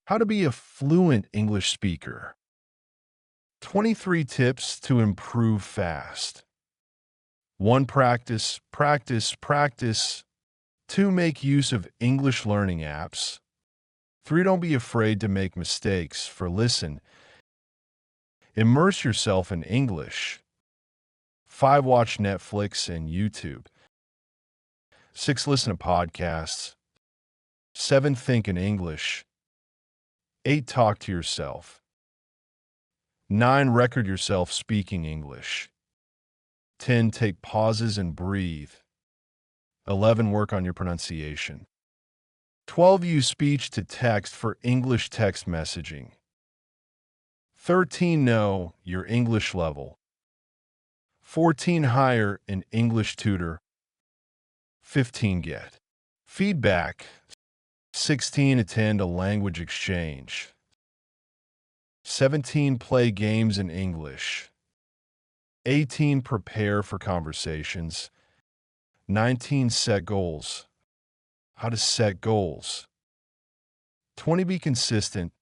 How to be a fluent English speaker. 23 tips to improve fast. 1. Practice, practice, practice. 2. Make use of English learning apps. 3. Don't be afraid to make mistakes. 4. Listen. Immerse yourself in English. 5. Watch Netflix and YouTube. 6. Listen to podcasts. 7. Think in English. 8. Talk to yourself. 9. Record yourself speaking English. 10. Take pauses and breathe. 11. Work on your pronunciation. 12. Use speech to text for English text messaging. 13. Know your English level. 14. Hire an English tutor. 15. Get feedback. 16. Attend a language exchange. 17. Play games in English. 18. Prepare for conversations. 19. Set goals. How to set goals. 20. Be consistent.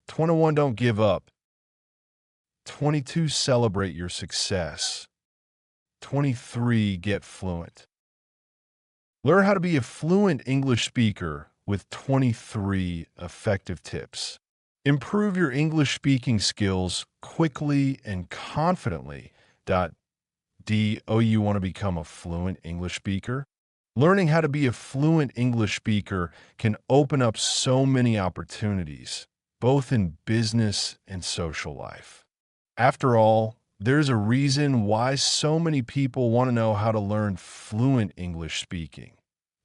21. Don't give up. 22. Celebrate your success. 23. Get fluent. Learn how to be a fluent English speaker with 23 effective tips. Improve your English speaking skills quickly and confidently. Do you want to become a fluent English speaker? Learning how to be a fluent English speaker can open up so many opportunities, both in business and social life. After all, there's a reason why so many people want to know how to learn fluent English speaking.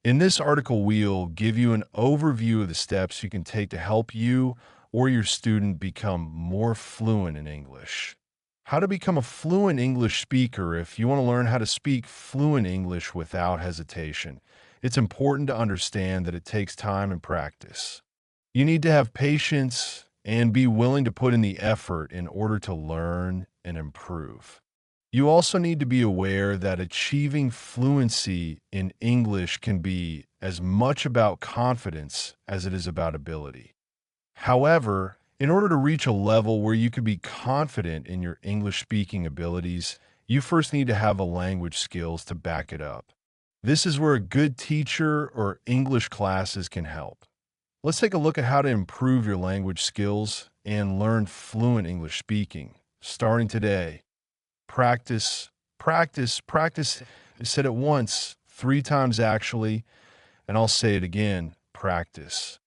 In this article, we'll give you an overview of the steps you can take to help you or your student become more fluent in English. How to become a fluent English speaker. If you want to learn how to speak fluent English without hesitation, it's important to understand that it takes time and practice. You need to have patience and be willing to put in the effort in order to learn and improve. You also need to be aware that achieving fluency in English can be as much about confidence as it is about ability. However, in order to reach a level where you can be confident in your English speaking abilities, you first need to have a language skills to back it up. This is where a good teacher or English classes can help. Let's take a look at how to improve your language skills and learn fluent English speaking, starting today. Practice, practice, practice. I said it once, 3 times actually, and I'll say it again, practice.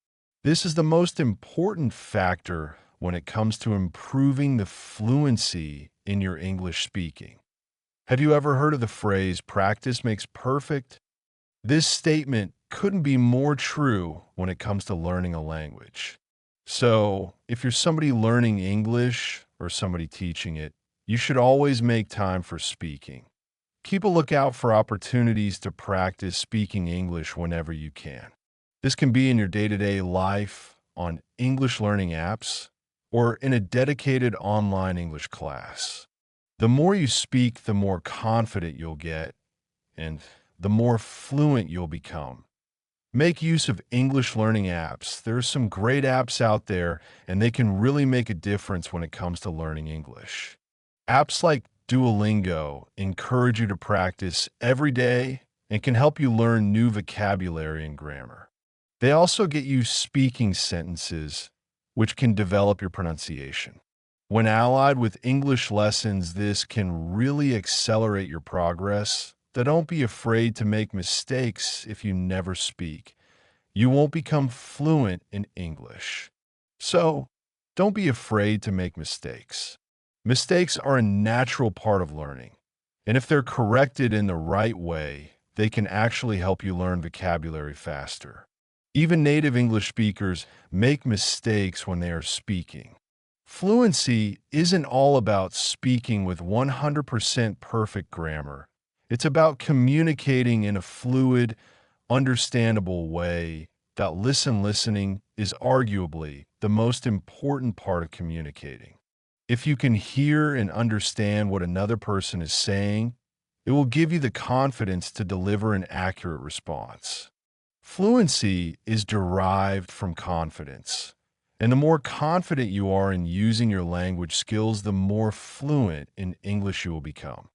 This is the most important factor when it comes to improving the fluency in your English speaking. Have you ever heard of the phrase, practice makes perfect? This statement couldn't be more true when it comes to learning a language. So, if you're somebody learning English or somebody teaching it, you should always make time for speaking. Keep a lookout for opportunities to practice speaking English whenever you can. This can be in your day-to-day life, on English learning apps, or in a dedicated online English class. The more you speak, the more confident you'll get, and the more fluent you'll become. Make use of English learning apps. There are some great apps out there, and they can really make a difference when it comes to learning English. Apps like Duolingo encourage you to practice every day and can help you learn new vocabulary and grammar. They also get you speaking sentences, which can develop your pronunciation. When allied with English lessons, this can really accelerate your progress. Don't be afraid to make mistakes if you never speak. You won't become fluent in English. So, don't be afraid to make mistakes. Mistakes are a natural part of learning, and if they're corrected in the right way, they can actually help you learn vocabulary faster. Even native English speakers make mistakes when they are speaking. Fluency isn't all about speaking with 100% perfect grammar. It's about communicating in a fluid, understandable way. Listening is arguably the most important part of communicating. If you can hear and understand what another person is saying, it will give you the confidence to deliver an accurate response. Fluency is derived from confidence. And the more confident you are in using your language skills, the more fluent in English you will become.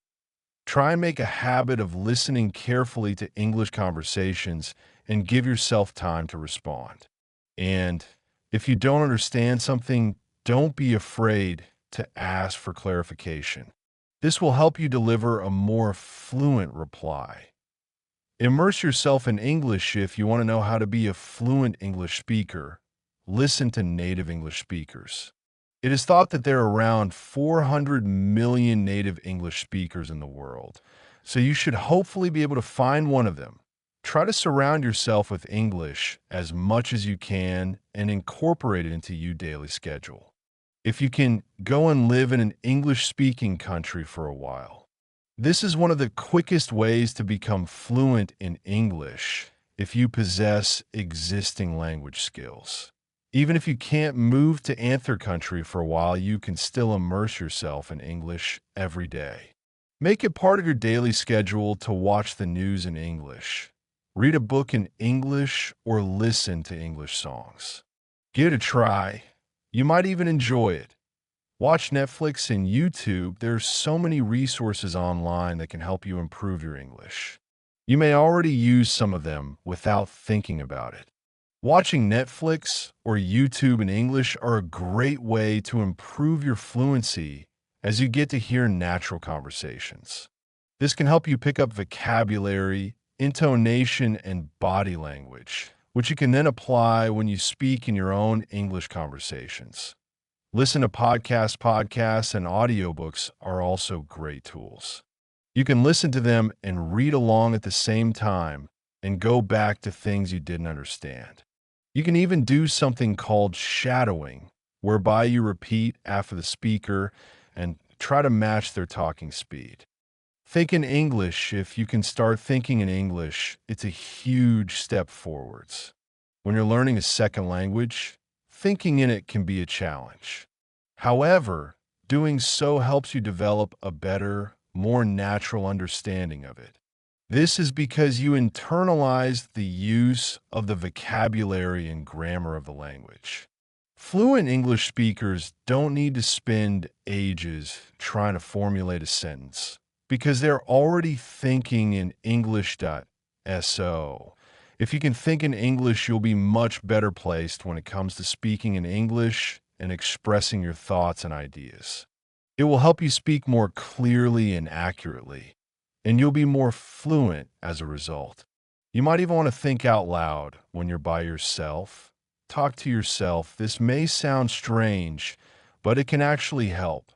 Try and make a habit of listening carefully to English conversations and give yourself time to respond. And if you don't understand something, don't be afraid to ask for clarification. This will help you deliver a more fluent reply. Immerse yourself in English if you want to know how to be a fluent English speaker. Listen to native English speakers. It is thought that there are around 400 million native English speakers in the world, so you should hopefully be able to find one of them. Try to surround yourself with English as much as you can and incorporate it into your daily schedule. If you can, go and live in an English-speaking country for a while. This is one of the quickest ways to become fluent in English if you possess existing language skills. Even if you can't move to another country for a while, you can still immerse yourself in English every day. Make it part of your daily schedule to watch the news in English, read a book in English, or listen to English songs. Give it a try. You might even enjoy it. Watch Netflix and YouTube. There's so many resources online that can help you improve your English. You may already use some of them without thinking about it. Watching Netflix or YouTube in English are a great way to improve your fluency as you get to hear natural conversations. This can help you pick up vocabulary, intonation, and body language, which you can then apply when you speak in your own English conversations. Listen to podcasts and audiobooks are also great tools. You can listen to them and read along at the same time and go back to things you didn't understand. You can even do something called shadowing, whereby you repeat after the speaker and try to match their talking speed. Think in English. If you can start thinking in English, it's a huge step forwards. When you're learning a second language, thinking in it can be a challenge. However, doing so helps you develop a better, more natural understanding of it. This is because you internalize the use of the vocabulary and grammar of the language. Fluent English speakers don't need to spend ages trying to formulate a sentence because they're already thinking in English.so. If you can think in English, you'll be much better placed when it comes to speaking in English and expressing your thoughts and ideas. It will help you speak more clearly and accurately, and you'll be more fluent as a result. You might even want to think out loud when you're by yourself. Talk to yourself. This may sound strange, but it can actually help.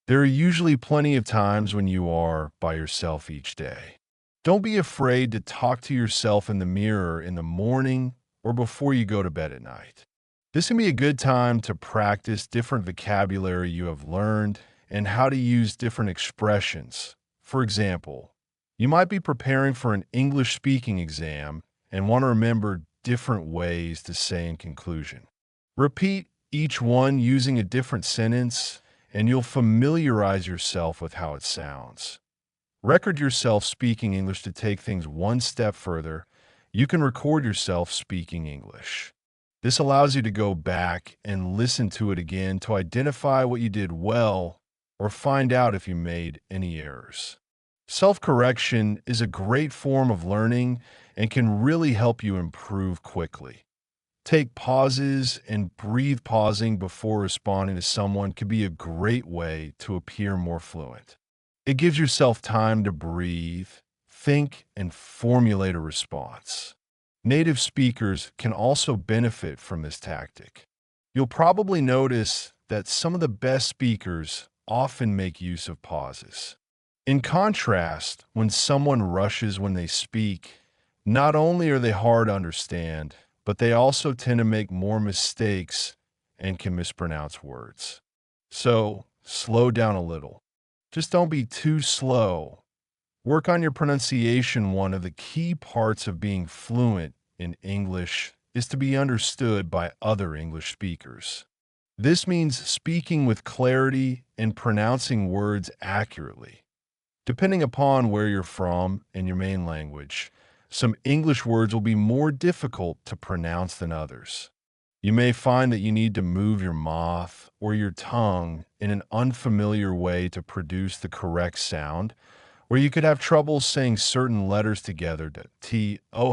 There are usually plenty of times when you are by yourself each day. Don't be afraid to talk to yourself in the mirror in the morning or before you go to bed at night. This can be a good time to practice different vocabulary you have learned and how to use different expressions. For example, you might be preparing for an English speaking exam and want to remember different ways to say in conclusion. Repeat each one using a different sentence, and you'll familiarize yourself with how it sounds. Record yourself speaking English to take things one step further. You can record yourself speaking English. This allows you to go back and listen to it again to identify what you did well or find out if you made any errors. Self-correction is a great form of learning and can really help you improve quickly. Take pauses and breathe. Pausing before responding to someone can be a great way to appear more fluent. It gives yourself time to breathe, think, and formulate a response. Native speakers can also benefit from this tactic. You'll probably notice that some of the best speakers often make use of pauses. In contrast, when someone rushes when they speak, not only are they hard to understand, but they also tend to make more mistakes and can mispronounce words. So, slow down a little. Just don't be too slow. Work on your pronunciation. One of the key parts of being fluent in English is to be understood by other English speakers. This means speaking with clarity and pronouncing words accurately. Depending upon where you're from and your main language, Some English words will be more difficult to pronounce than others. You may find that you need to move your mouth or your tongue in an unfamiliar way to produce the correct sound, or you could have trouble saying certain letters together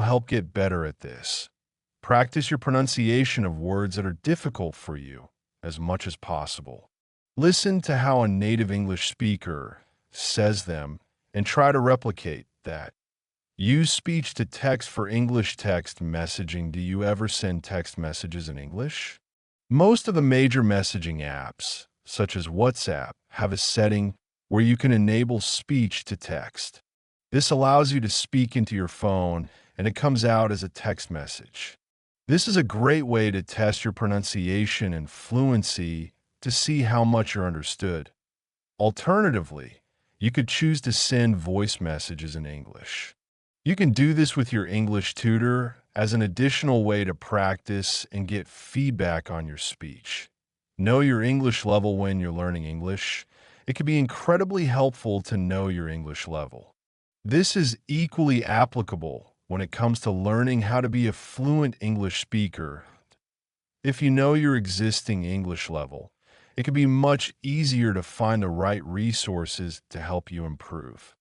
help get better at this. Practice your pronunciation of words that are difficult for you as much as possible. Listen to how a native English speaker says them and try to replicate that. Use speech to text for English text messaging. Do you ever send text messages in English? Most of the major messaging apps, such as WhatsApp, have a setting where you can enable speech to text. This allows you to speak into your phone and it comes out as a text message. This is a great way to test your pronunciation and fluency to see how much you're understood. Alternatively, you could choose to send voice messages in English. You can do this with your English tutor as an additional way to practice and get feedback on your speech. Know your English level when you're learning English. It can be incredibly helpful to know your English level. This is equally applicable when it comes to learning how to be a fluent English speaker. If you know your existing English level, it can be much easier to find the right resources to help you improve.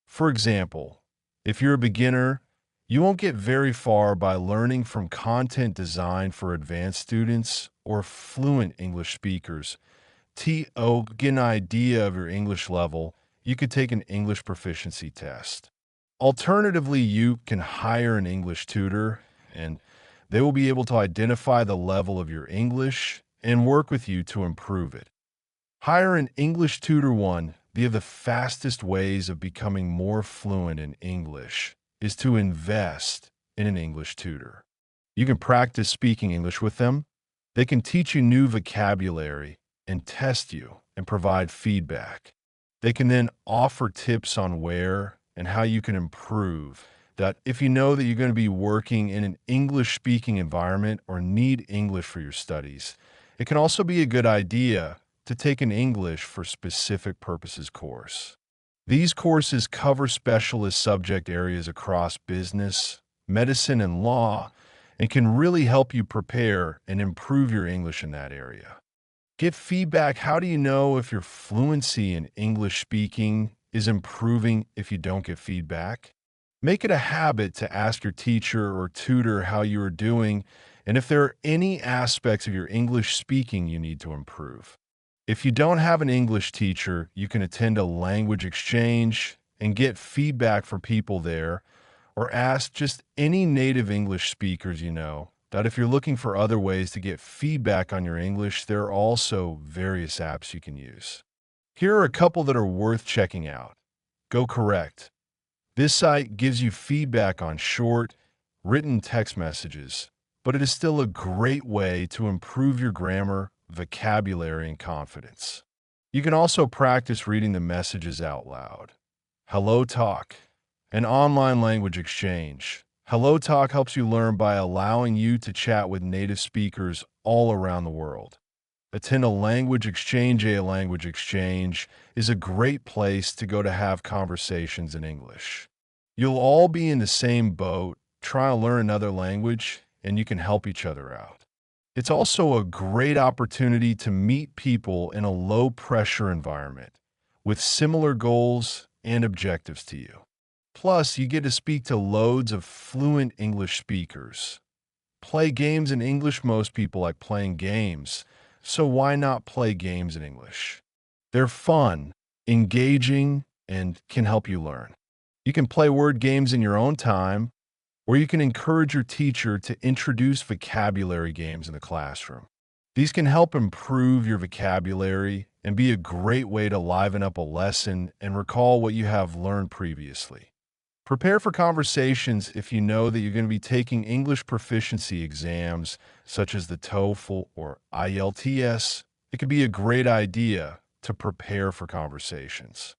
For example, if you're a beginner, you won't get very far by learning from content designed for advanced students or fluent English speakers. To get an idea of your English level, you could take an English proficiency test. Alternatively, you can hire an English tutor, and they will be able to identify the level of your English and work with you to improve it. Hire an English tutor. One of the fastest ways of becoming more fluent in English is to invest in an English tutor. You can practice speaking English with them. They can teach you new vocabulary and test you and provide feedback. They can then offer tips on where and how you can improve. That if you know that you're going to be working in an English-speaking environment or need English for your studies, it can also be a good idea to take an English for specific purposes course. These courses cover specialist subject areas across business, medicine, and law, and can really help you prepare and improve your English in that area. Get feedback. How do you know if your fluency in English speaking is improving if you don't get feedback? Make it a habit to ask your teacher or tutor how you are doing and if there are any aspects of your English speaking you need to improve. If you don't have an English teacher, you can attend a language exchange and get feedback from people there, or ask just any native English speakers you know. That if you're looking for other ways to get feedback on your English, there are also various apps you can use. Here are a couple that are worth checking out. Go Correct. This site gives you feedback on short, written text messages, but it is still a great way to improve your grammar, vocabulary, and confidence. You can also practice reading the messages out loud. Hello Talk, an online language exchange. Hello Talk helps you learn by allowing you to chat with native speakers all around the world. Attend a language exchange. A language exchange is a great place to go to have conversations in English. You'll all be in the same boat, try to learn another language, and you can help each other out. It's also a great opportunity to meet people in a low-pressure environment with similar goals and objectives to you. Plus, you get to speak to loads of fluent English speakers. Play games in English. Most people like playing games, so why not play games in English? They're fun, engaging, and can help you learn. You can play word games in your own time, or you can encourage your teacher to introduce vocabulary games in the classroom. These can help improve your vocabulary and be a great way to liven up a lesson and recall what you have learned previously. Prepare for conversations. If you know that you're going to be taking English proficiency exams, such as the TOEFL or IELTS, it could be a great idea to prepare for conversations.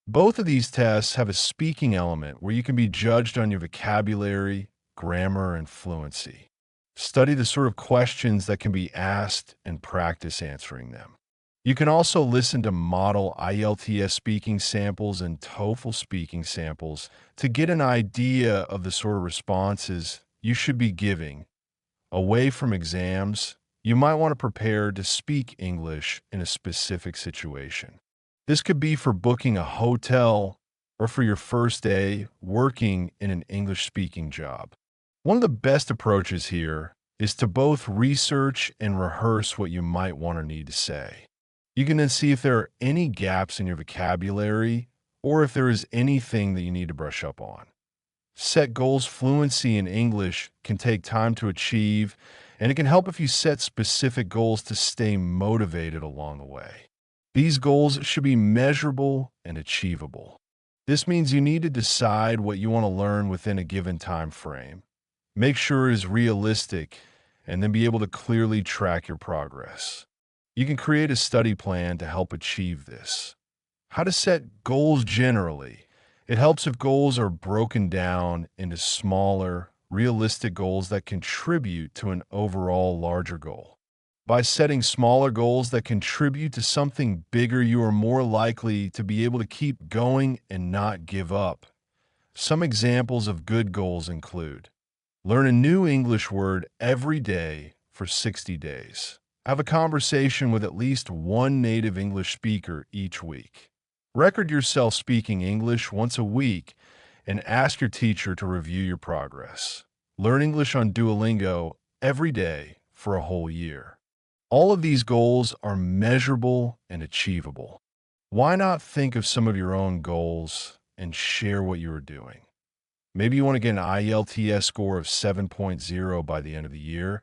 Both of these tests have a speaking element where you can be judged on your vocabulary, grammar, and fluency. Study the sort of questions that can be asked and practice answering them. You can also listen to model IELTS speaking samples and TOEFL speaking samples to get an idea of the sort of responses you should be giving. Away from exams, you might want to prepare to speak English in a specific situation. This could be for booking a hotel or for your first day working in an English-speaking job. One of the best approaches here is to both research and rehearse what you might want or need to say. You can then see if there are any gaps in your vocabulary or if there is anything that you need to brush up on. Set goals. Fluency in English can take time to achieve, and it can help if you set specific goals to stay motivated along the way. These goals should be measurable and achievable. This means you need to decide what you want to learn within a given time frame. Make sure it is realistic, and then be able to clearly track your progress. You can create a study plan to help achieve this. How to set goals generally. It helps if goals are broken down into smaller, realistic goals that contribute to an overall larger goal. By setting smaller goals that contribute to something bigger, you are more likely to be able to keep going and not give up. Some examples of good goals include: learn a new English word every day for 60 days. Have a conversation with at least one native English speaker each week. Record yourself speaking English once a week and ask your teacher to review your progress. Learn English on Duolingo every day for a whole year. All of these goals are measurable and achievable. Why not think of some of your own goals and share what you are doing? Maybe you want to get an IELTS score of 7.0 by the end of the year,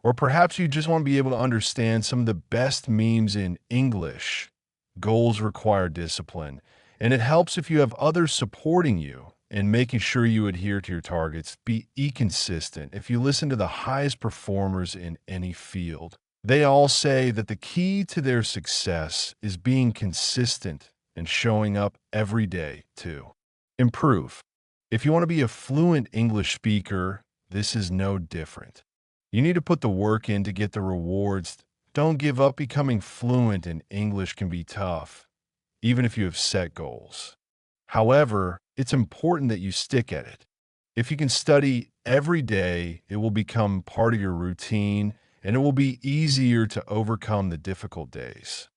or perhaps you just want to be able to understand some of the best memes in English. Goals require discipline, and it helps if you have others supporting you and making sure you adhere to your targets. Be consistent. If you listen to the highest performers in any field, they all say that the key to their success is being consistent and showing up every day too. Improve. If you want to be a fluent English speaker, this is no different. You need to put the work in to get the rewards. Don't give up. Becoming fluent in English can be tough, even if you have set goals. However, it's important that you stick at it. If you can study every day, it will become part of your routine, and it will be easier to overcome the difficult days.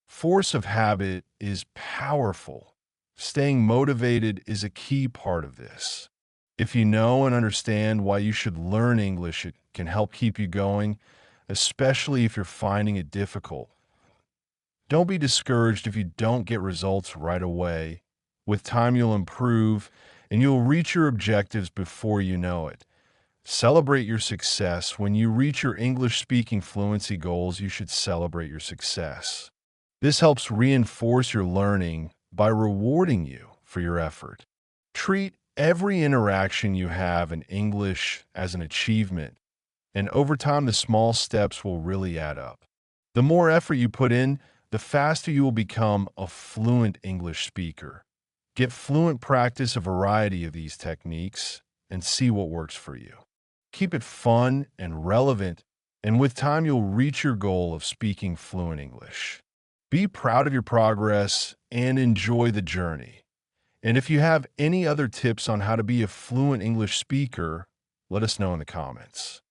Force of habit is powerful. Staying motivated is a key part of this. If you know and understand why you should learn English, it can help keep you going, especially if you're finding it difficult. Don't be discouraged if you don't get results right away. With time, you'll improve, and you'll reach your objectives before you know it. Celebrate your success. When you reach your English speaking fluency goals, you should celebrate your success. This helps reinforce your learning by rewarding you for your effort. Treat every interaction you have in English as an achievement, and over time, the small steps will really add up. The more effort you put in, the faster you will become a fluent English speaker. Get fluent practice a variety of these techniques and see what works for you. Keep it fun and relevant, and with time, you'll reach your goal of speaking fluent English. Be proud of your progress and enjoy the journey. And if you have any other tips on how to be a fluent English speaker, let us know in the comments.